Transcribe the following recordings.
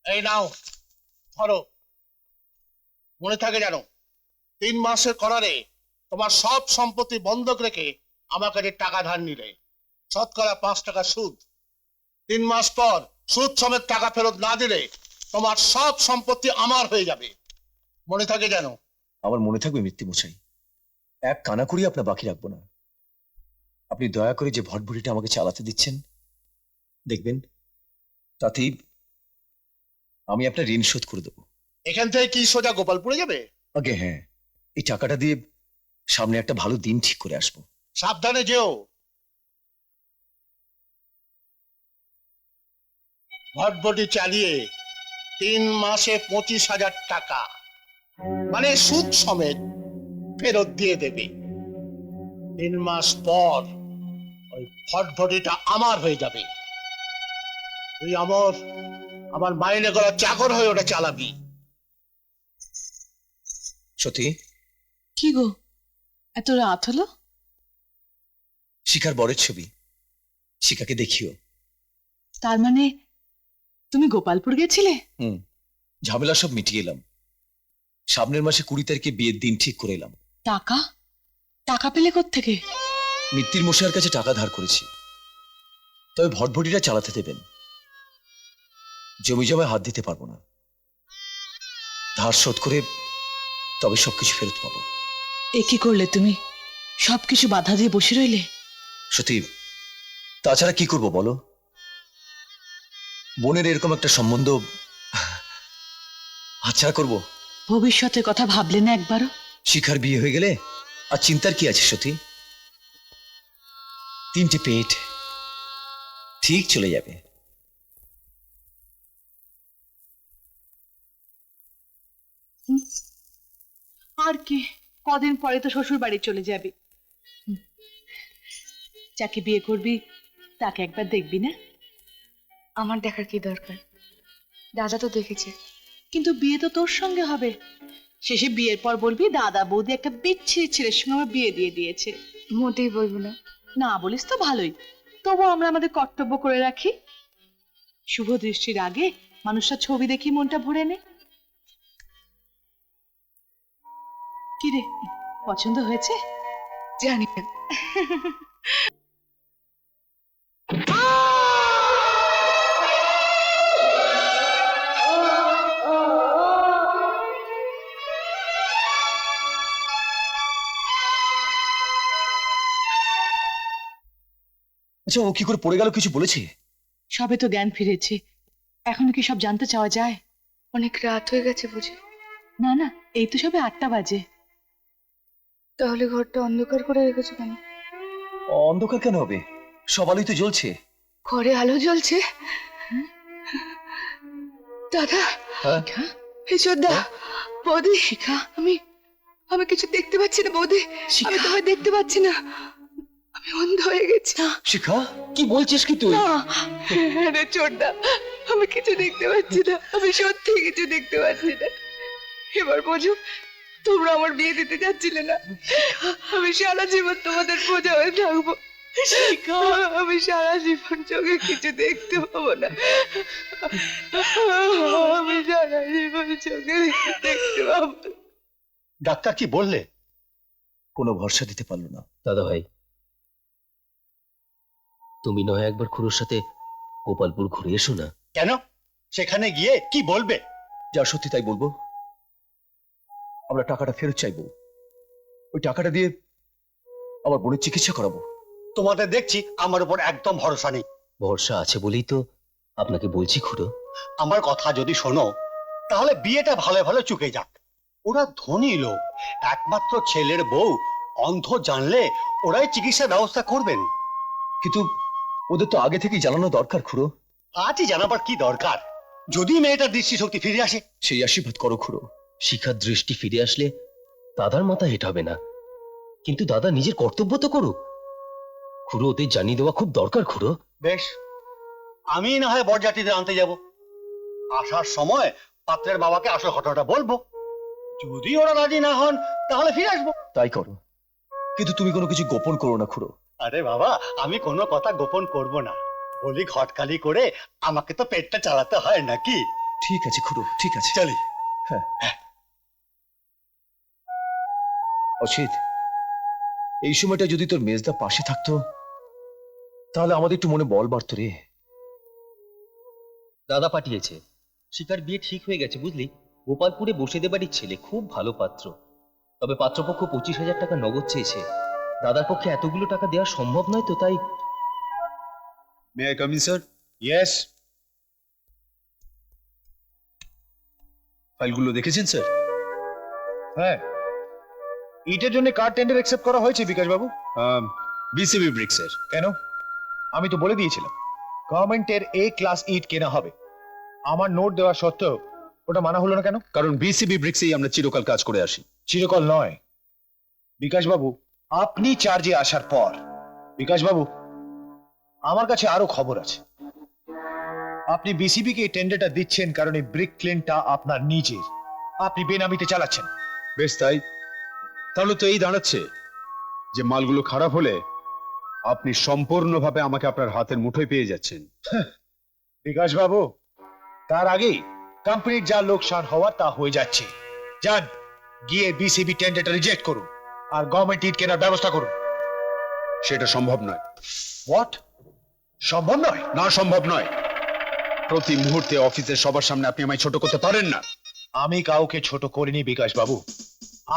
এই নাও ধরো, মনে থাকে জানো 3 মাসের করারে তোমার সব সম্পত্তি বন্ধক রেখে আমার কাছে টাকা ধার নিলে, শতকরা 5 টাকা সুদ। 3 মাস পর সুদ সমেত টাকা ফেরত না দিলে তোমার সব সম্পত্তি আমার হয়ে যাবে, মনে থাকে জানো। আমার মনে থাকবে মৃত্যুমশাই, এক কানা করি আপনার বাকি রাখবো না। আপনি দয়া করে যে ভটভটিটা আমাকে চালাতে দিচ্ছেন, দেখবেন তাতেই আমি আপনার ঋণ শোধ করে দেবো। এখান থেকে কি সোজা গোপালপুরে যাবে? আগে হ্যাঁ, এই টাকাটা দিয়ে সামনে একটা ভালো দিন ঠিক করে আসবো। সাবধানে যেও। ভটভটি চালিয়ে 3 মাসে 25,000 টাকা মানে সুদ সমেত ফেরত দিয়ে দেবে। 3 মাস পর ওই ভটভটিটা আমার হয়ে যাবে। তুই আমার মাইনে করা চাকর হয়ে ওটা চালাবি। সত্যি? কি গো, এত রাত হলো? শিখার বরের ছবি, শিখাকে দেখিও। তার মানে তুমি গোপালপুর গেছিলে? ঝামেলা সব মিটিয়ে এলাম। সামনের মাসে 20 তারিখে বিয়ের দিন ঠিক করে এলাম। টাকা টাকা পেলে কোত্থেকে? মিত্তির মশাইয়ের কাছে টাকা ধার করেছি, তবে ভটভটিটা চালাতে দেবেন। জমি জমায় হাত দিতে পারবো না, ধার শোধ করে তবে সবকিছু ফেরত পাবো। এ কি করলে তুমি? সবকিছু বাধা দিয়ে বসে রইলে? সত্যি, তাছাড়া কি করব বলো? বোনের এরকম একটা সম্বন্ধ হাতছাড়া করবো? ভবিষ্যতের কথা ভাবলে না একবারও? শিখার বিয়ে হয়ে গেলে আর চিন্তার কি আছে সত্যি? 3টে পেট ঠিক চলে যাবে। আর কি, কদিন পরে তো শ্বশুর বাড়ি চলে যাবি। যাকে বিয়ে করবি তাকে একবার দেখবি না? আমার দেখার কি দরকার? দাদা তো দেখেছে। কিন্তু বিয়ে তো তোর সঙ্গে হবে। শেষে বিয়ের পর বলবি দাদা বৌদি একটা বিচ্ছিরি ছেলের সঙ্গে আমার বিয়ে দিয়ে দিয়েছে। মোটেই বলবো না। না বলিস তো ভালোই, তবু আমরা আমাদের কর্তব্য করে রাখি। শুভ দৃষ্টির আগে মানুষটা ছবি দেখি মনটা ভরে নে। কি রে, পছন্দ হয়েছে? জানি না। আচ্ছা, ও কি করে পড়ে গেল কিছু বলেছে? সবে তো জ্ঞান ফিরেছে, এখনো কি সব জানতে চাওয়া যায়? অনেক রাত হয়ে গেছে বুঝি? না না, এই তো সবে 8টা বাজে। তাহলে ঘরটা অন্ধকার করে রেখেছো কেন? অন্ধকার কেন হবে? সব আলোই তো জ্বলছে। ঘরে আলো জ্বলছে? দাদা, হ্যাঁ? ঈশ্বরদা, বৌদি, শিখা, আমি কিছু দেখতে পাচ্ছি না বৌদি। শিখা। আমি তোমায় দেখতে পাচ্ছি না, আমি অন্ধ হয়ে গেছি। শিখা, কি বলছিস কি তুই? হ্যাঁ রে চোরদা, আমি কিছু দেখতে পাচ্ছি না, আমি সত্যি কিছু দেখতে পাচ্ছি না। এবার বোঝো, তোমরা আমার বিয়ে দিতে যাচ্ছিলে না, আমি সারা জীবন তোমাদের বোঝা হয়ে থাকবো। আমি সারা জীবন চোখে কিছু দেখতে পাবো না, আমি সারা জীবন চোখে দেখতে পাবো না। ডাক্তার কি বললে? কোনো ভরসা দিতে পারলো না। দাদা ভাই, তুমি নয় একবার খুড়োর সাথে গোপালপুর ঘুরে এসো না। কেন? সেখানে গিয়ে কি বলবে? যা সত্যি তাই বলবো। আমরা টাকাটা ফেরত চাইবো, ওই টাকাটা দিয়ে আমার বোনের চিকিৎসা করাবো। তোমাদের দেখছি আমার উপর একদম ভরসা নেই। ভরসা আছে বলেই তো আপনাকে বলছি খুড়ো। আমার কথা যদি শোনো তাহলে বিয়েটা ভালো ভালো চুকে যাক। ওরা ধনী লোক, একমাত্র ছেলের বউ অন্ধ জানলে ওরাই চিকিৎসার ব্যবস্থা করবেন। কিন্তু ওদের তো আগে থেকেই জানানো দরকার খুড়ো। আজই জানাবার কি দরকার? যদি মেয়েটার দৃষ্টিশক্তি ফিরে আসে। সেই আশীর্বাদ করো খুড়ো। শিখার দৃষ্টি ফিরে আসলে দাদার মাথা হেঁট হবে না, কিন্তু দাদা নিজের কর্তব্য তো করুক। খুড়ো, ওদের জানিয়ে দেওয়া খুব দরকার খুড়ো। বেশ, আমি না হয় বরযাত্রীদের আনতে যাব। আসার সময় পাত্রের বাবাকে আসল ঘটনাটা বলবো। যদি ওরা রাজি না হন তাহলে ফিরে আসবো। তাই করো, কিন্তু তুমি কোনো কিছু গোপন করো না খুড়ো। আরে বাবা, আমি কোনো কথা গোপন করব না। বলি ঘটকালি করে আমাকে তো পেটটা চালাতে হয় নাকি? ঠিক আছে খুড়ো, ঠিক আছে। চলি। হ্যাঁ। অসিত, এই সময়টা যদি তোর মেজদা পাশে থাকতো তাহলে আমাদের একটু মনে বল বাড়তো রে। দাদা পাঠিয়েছে, শিকার বিয়ে ঠিক হয়ে গেছে বুঝলি। গোপালপুরে বসেদে বাড়ির ছেলে, খুব ভালো পাত্র। তবে পাত্রপক্ষ 25,000 টাকা নগদ চেয়েছে। দাদার পক্ষে এতগুলো টাকা দেওয়া সম্ভব নয় তো, তাই। May I come in sir? Yes. ফাইলগুলো দেখেছেন স্যার? হ্যাঁ, ইটের জন্য কার টেন্ডার অ্যাকসেপ্ট করা হয়েছে বিকাশ বাবু? বিসিবি ব্রিক্সের। কেন? আমি তো বলে দিয়েছিলাম গভর্নমেন্টের এ ক্লাস ইট কেনা হবে। আমার নোট দেওয়া সত্ত্বেও ওটা মানা হলো না কেন? কারণ বিসিবি ব্রিক্সেই আমরা চিরকাল কাজ করে আসি। চিরকাল নয় বিকাশ বাবু, আপনি চার্জে আসার পর। বিকাশ বাবু, আমার কাছে আরো খবর আছে। আপনি বিসিবি কে টেন্ডারটা দিচ্ছেন কারণ এই ব্রিক ক্লেনটা আপনার নিজের, আপনি বেনামিতে চালাচ্ছেন। বেশ তাই, তাহলে তো এই দাঁড়াচ্ছে যে মালগুলো খারাপ হলে আপনি সম্পূর্ণভাবে আমাকে আপনার হাতের মুঠোয় পেয়ে যাচ্ছেন। বিকাশ বাবু, তার আগেই কোম্পানির যা লোকসান হওয়ার তা হয়ে যাচ্ছে। যান, গিয়ে বিসিবি টেন্ডারটা রিজেক্ট করুন আর গভর্নমেন্ট ইট কেনার ব্যবস্থা করুন। সেটা সম্ভব নয়। হোয়াট? সম্ভব নয়? না, সম্ভব নয়। প্রতি মুহূর্তে অফিসের সবার সামনে আপনি আমায় ছোট করতে পারেন না। আমি কাউকে ছোট করিনি বিকাশ বাবু।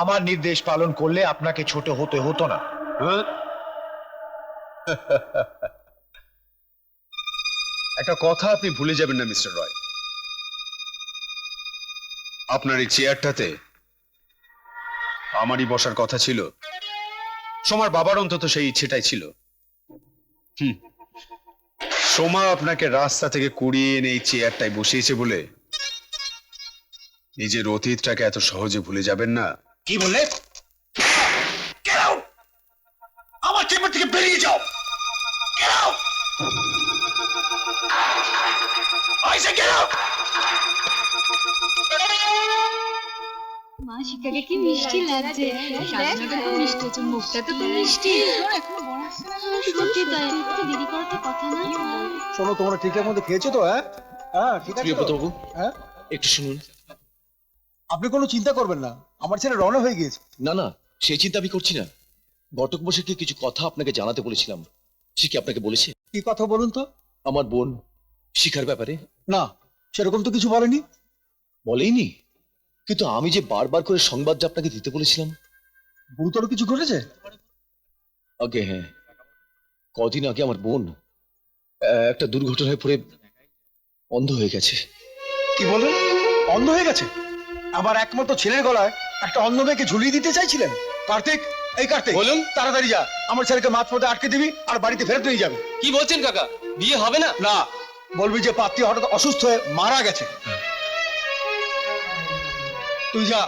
আমার নির্দেশ পালন করলে আপনাকে ছোট হতে হতো না। হ্যাঁ? একটা কথা আপনি ভুলে যাবেন না মিস্টার রয়। আপনার এই চেয়ারটাতে আমারই বসার কথা ছিল। সোমার বাবার অন্তত সেই ইচ্ছেটাই ছিল। সোমা আপনাকে রাস্তা থেকে কুড়িয়ে এনে এই চেয়ারটায় বসিয়েছে বলে নিজের অতীতটাকে এত সহজে ভুলে যাবেন না। কি বললে? Get out! আমার চেম্বার থেকে বেরিয়ে যাও। Get out! I say get out! মা শিকাকে কি মিষ্টি লাগছে, সাজনাটা তো মিষ্টি হচ্ছে, মুখটা তো খুব মিষ্টি। সত্যি তাই, একটু দেরি করার তো কথা না। শোনো, তোমরা ঠিকঠাক মতো খেয়েছো তো? হ্যাঁ হ্যাঁ, ঠিক আছে তো? বাবু, হ্যাঁ, একটু শুনুন। আপনি কোনো চিন্তা করবেন না, আমার ছেলে রওনা হয়ে গিয়েছে। না না, সেই চিন্তা আমি করছি না। ঘটক মশাইকে কিছু কথা আপনাকে জানাতে বলেছিলাম, সে কি আপনাকে বলেছে? কি কথা বলুন তো? আমার বোন শিখার ব্যাপারে। না, সেরকম তো কিছু বলেনি। বলেইনি? কিন্তু আমি যে বারবার করে সংবাদ যে আপনাকে দিতে বলেছিলাম। গুরুতর কিছু ঘটেছে? আগে হ্যাঁ, কদিন আগে আমার বোন একটা দুর্ঘটনায় পড়ে অন্ধ হয়ে গেছে। কি বলেন? অন্ধ হয়ে গেছে? আবার একমাত্র ছেলের গলায় একটা অন্ধ মেয়েকে ঝুলিয়ে দিতে চাইছিলেন? কার্তিক, এই কার্তিক, বলুন। তাড়াতাড়ি যা, আমার ছেলেকে মাঝপথে আটকে দিবি আর বাড়িতে ফেরত নিয়ে যাবে। কি বলছেন কাকা, বিয়ে হবে না? না, বলবি যে পাত্রী হঠাৎ অসুস্থ হয়ে মারা গেছে। তুই যা,